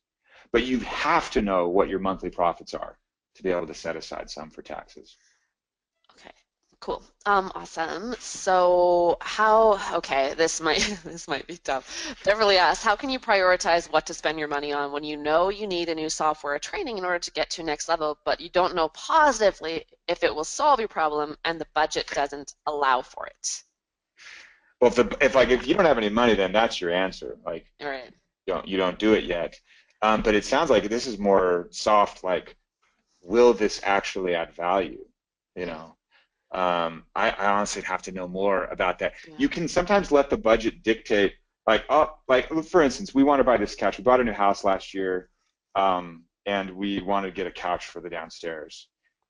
But you have to know what your monthly profits are to be able to set aside some for taxes. Okay, cool. Awesome. So okay, this might this might be tough. Beverly asks, how can you prioritize what to spend your money on when you know you need a new software or training in order to get to next level, but you don't know positively if it will solve your problem and the budget doesn't allow for it? Well, if you don't have any money, then that's your answer. Like All right. you don't do it yet. But it sounds like this is more soft. Like, will this actually add value? You Mm, know, I honestly have to know more about that. yeah. You can sometimes let the budget dictate. Like, oh, like for instance, we want to buy this couch. We bought a new house last year, and we wanted to get a couch for the downstairs.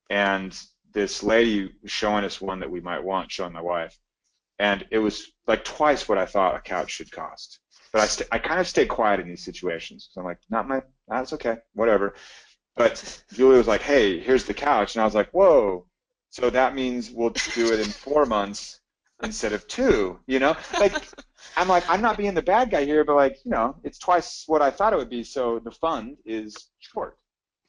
And this lady was showing us one that we might want, showing my wife, and it was like twice what I thought a couch should cost. But I kind of stay quiet in these situations. So I'm like, that's okay, whatever. But Julia was like, hey, here's the couch. And I was like, whoa. So that means we'll do it in 4 months instead of two, you know? Like, I'm like, I'm not being the bad guy here, but like, it's twice what I thought it would be. So the fund is short.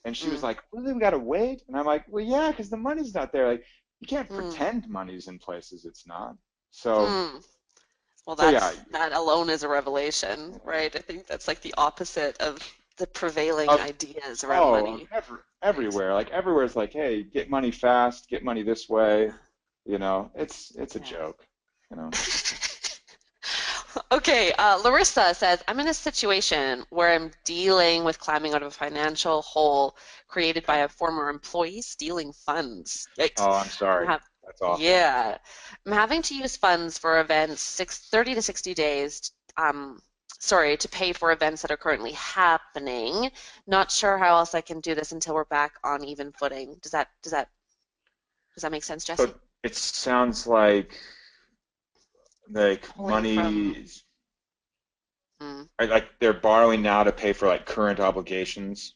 And she was Mm, like, well, we got to wait. And I'm like, well, yeah, because the money's not there. Like, you can't mm, pretend money's in places it's not. So, mm. Well, so yeah, that alone is a revelation, right? I think that's like the opposite of the prevailing of ideas around oh, money, right? everywhere. Like everywhere's like, hey, get money fast, get money this way. It's a Yeah. joke. You know. Okay, Larissa says, I'm in a situation where I'm dealing with climbing out of a financial hole created by Okay. a former employee stealing funds. Yikes. Oh, I'm I'm sorry. ha That's awful. yeah. I'm having to use funds for events 30 to 60 days, sorry, to pay for events that are currently happening. Not sure how else I can do this until we're back on even footing. Does that make sense, So Jesse? it sounds like Pulling from, money, mm, like they're borrowing now to pay for like current obligations,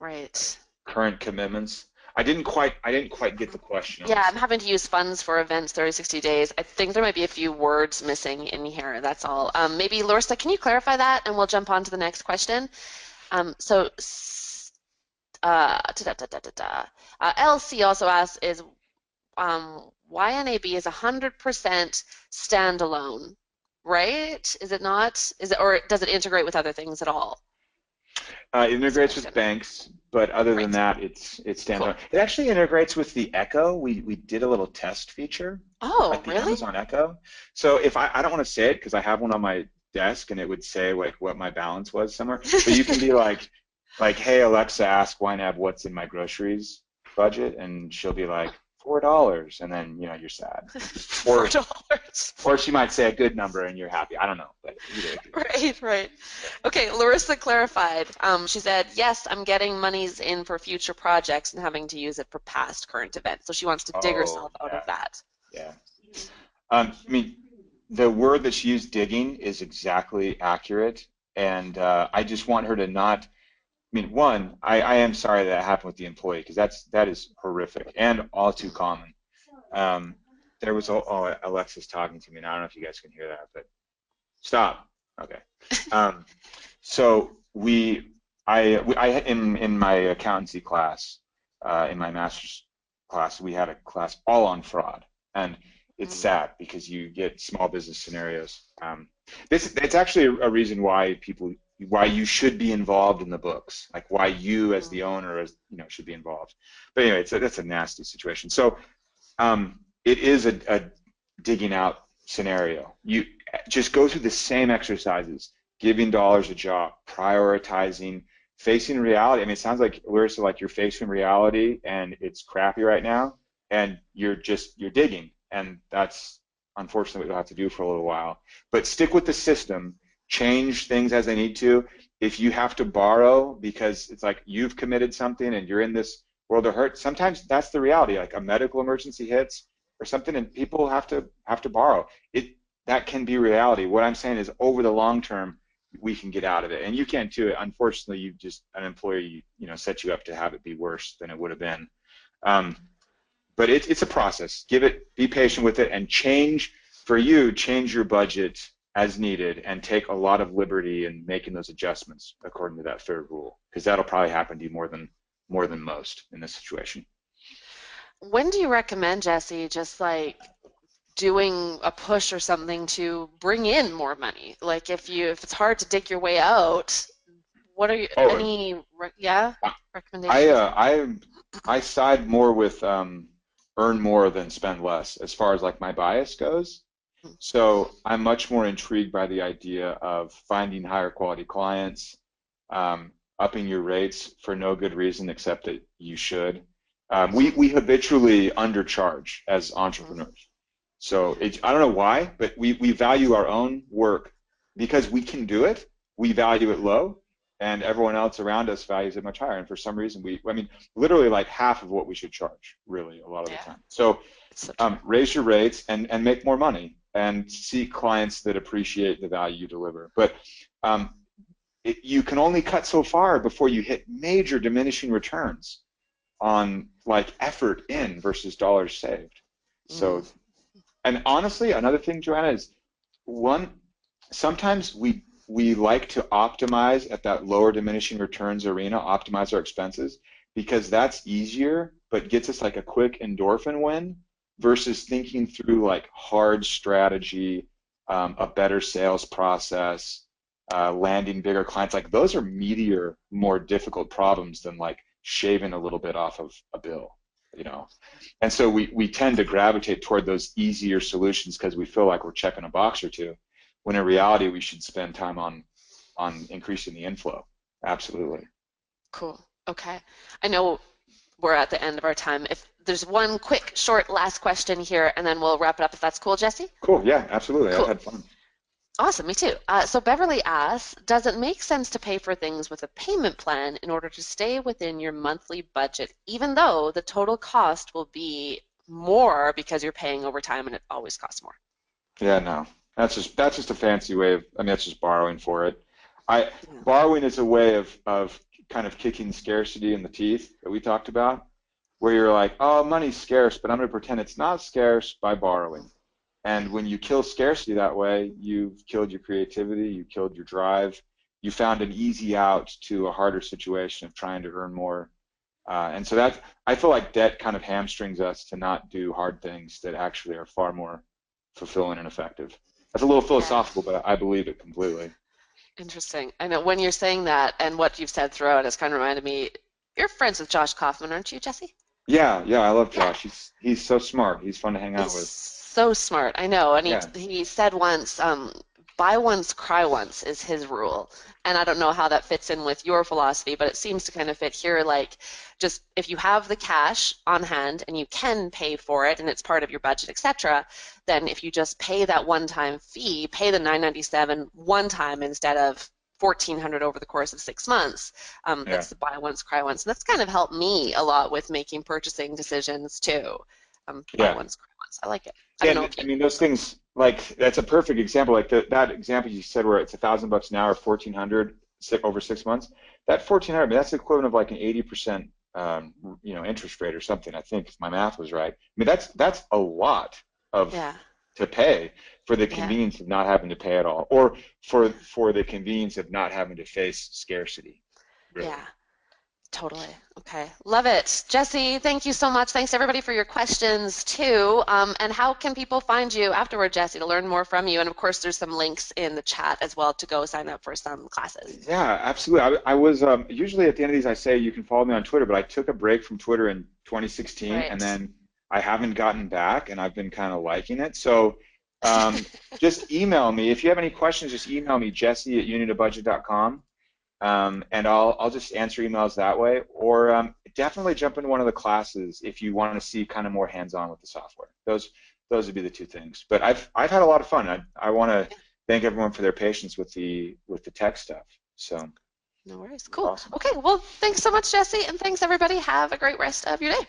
right. current commitments. I didn't quite get the question, Yeah, I'm honestly. having to use funds for events 30, 60 days. I think there might be a few words missing in here. That's all. Maybe Lorsta, can you clarify that and we'll jump on to the next question? So, da, da, da, da, da, da. LC also asks, is YNAB is 100% standalone, right? Is it not? Is it, or does it integrate with other things at all? It Is the integrates with question. banks, but other than Great. that, it's Cool. standalone. It actually integrates with the Echo. We did a little test feature, Oh, like the really? Amazon Echo. So if I don't want to say it because I have one on my desk and it would say like what my balance was somewhere, but you can be like, hey Alexa, ask YNAB what's in my groceries budget, and she'll be like $4, and then you're sad. $4. Or or she might say a good number and you're happy. I don't know, but either. Right, right. Okay, Larissa clarified. She said, yes, I'm getting monies in for future projects and having to use it for past current events. So she wants to dig Oh herself out yeah, of that. yeah. I mean, the word that she used, digging, is exactly accurate, and I just want her to not. I mean, one, I am sorry that happened with the employee because that is horrific and all too common. Um, there was Alexa's talking to me, and I don't know if you guys can hear that, but stop. Okay. Um, so I in my accountancy class, in my master's class, we had a class all on fraud, and it's Mm, sad because you get small business scenarios. This it's actually a reason why you should be involved in the books, like why you as mm, the owner should be involved. But anyway, that's a nasty situation. So it is a digging out scenario. You just go through the same exercises, giving dollars a job, prioritizing, facing reality. I mean, it sounds like Larissa, like you're facing reality and it's crappy right now, and you're digging, and that's unfortunately what you'll have to do for a little while. But stick with the system, change things as they need to. If you have to borrow because it's like you've committed something and you're in this world of hurt, sometimes that's the reality. Like a medical emergency hits or something, and people have to borrow. That can be reality. What I'm saying is, over the long term, we can get out of it, and you can too. Unfortunately, you just an employee, set you up to have it be worse than it would have been. Um, but it's a process. Be patient with it, and change your budget as needed, and take a lot of liberty in making those adjustments according to that third rule, because that'll probably happen to you more than most in this situation. when do you recommend, Jesse, just like doing a push or something to bring in more money? Like if it's hard to dig your way out, what are you, Oh, any, yeah, I recommendations? uh, I I side more with earn more than spend less as far as like my bias goes. So I'm much more intrigued by the idea of finding higher quality clients, upping your rates for no good reason except that you should. We habitually undercharge as entrepreneurs. So I don't know why, but we value our own work because we can do it. We value it low, and everyone else around us values it much higher. And for some reason, I mean, literally like half of what we should charge, really, a lot of the Yeah, time. So it's so true. raise your rates and make more money and seek clients that appreciate the value you deliver. But um, you can only cut so far before you hit major diminishing returns on like effort in versus dollars saved. Mm, So, and honestly, another thing, Joanna, is one, sometimes we like to optimize at that lower diminishing returns arena, optimize our expenses because that's easier, but gets us like a quick endorphin win versus thinking through like hard strategy, a better sales process, landing bigger clients. Like those are meatier, more difficult problems than like shaving a little bit off of a bill, you know. And so we tend to gravitate toward those easier solutions because we feel like we're checking a box or two, when in reality we should spend time on increasing the inflow. Absolutely. cool. Okay. I know we're at the end of our time. If there's one quick, short last question here, and then we'll wrap it up if that's cool, Jesse? Cool. Yeah, absolutely. I've Cool. had fun. Awesome, me too. So Beverly asks, does it make sense to pay for things with a payment plan in order to stay within your monthly budget, even though the total cost will be more because you're paying over time and it always costs more? Yeah, no. That's just a fancy way of, I mean, that's just borrowing for it. I Yeah. Borrowing is a way of kind of kicking scarcity in the teeth that we talked about. where you're like, oh, money's scarce, but I'm going to pretend it's not scarce by borrowing. And when you kill scarcity that way, you've killed your creativity, you killed your drive, you found an easy out to a harder situation of trying to earn more. And so that I feel like debt kind of hamstrings us to not do hard things that actually are far more fulfilling and effective. That's a little Yeah. philosophical, but I believe it completely. Interesting. I know when you're saying that and what you've said throughout, it's kind of reminded me, you're friends with Josh Kaufman, aren't you, Jesse? Yeah, yeah, I love Yeah. Josh. He's so smart. He's fun to hang out He's with. so smart. I know. And Yeah, he said once, buy once, cry once is his rule. And I don't know how that fits in with your philosophy, but it seems to kind of fit here. Like, just if you have the cash on hand and you can pay for it and it's part of your budget, etc., then if you just pay that one-time fee, pay the 997 one time instead of 1,400 over the course of 6 months. yeah, That's the buy once, cry once. And that's kind of helped me a lot with making purchasing decisions too. Buy yeah. once, cry once. I like it. I don't know And if I you. mean, those things like that's a perfect example. Like that example you said, where it's $1,000 an hour, 1,400 over 6 months. That 1,400, I mean, that's the equivalent of like an 80% interest rate or something. I think if my math was right. I mean, that's a lot of Yeah, to pay for the yeah, convenience of not having to pay at all, or for yeah, the convenience of not having to face scarcity. Really. yeah. Totally. Okay. Love it. Jesse, thank you so much. Thanks everybody for your questions too. And how can people find you afterward, Jesse, to learn more from you? And of course, there's some links in the chat as well to go sign up for some classes. Yeah, absolutely. I was usually at the end of these I say you can follow me on Twitter, but I took a break from Twitter in 2016, and Right. then I haven't gotten back, and I've been kind of liking it. So just email me if you have any questions. Just email me jesse@unitobudget.com, and I'll just answer emails that way. Or definitely jump into one of the classes if you want to see kind of more hands-on with the software. Those would be the two things. But I've had a lot of fun. I want to thank everyone for their patience with the tech stuff. So No worries. it's Cool. awesome. Okay. Well, thanks so much, Jesse, and thanks everybody. Have a great rest of your day.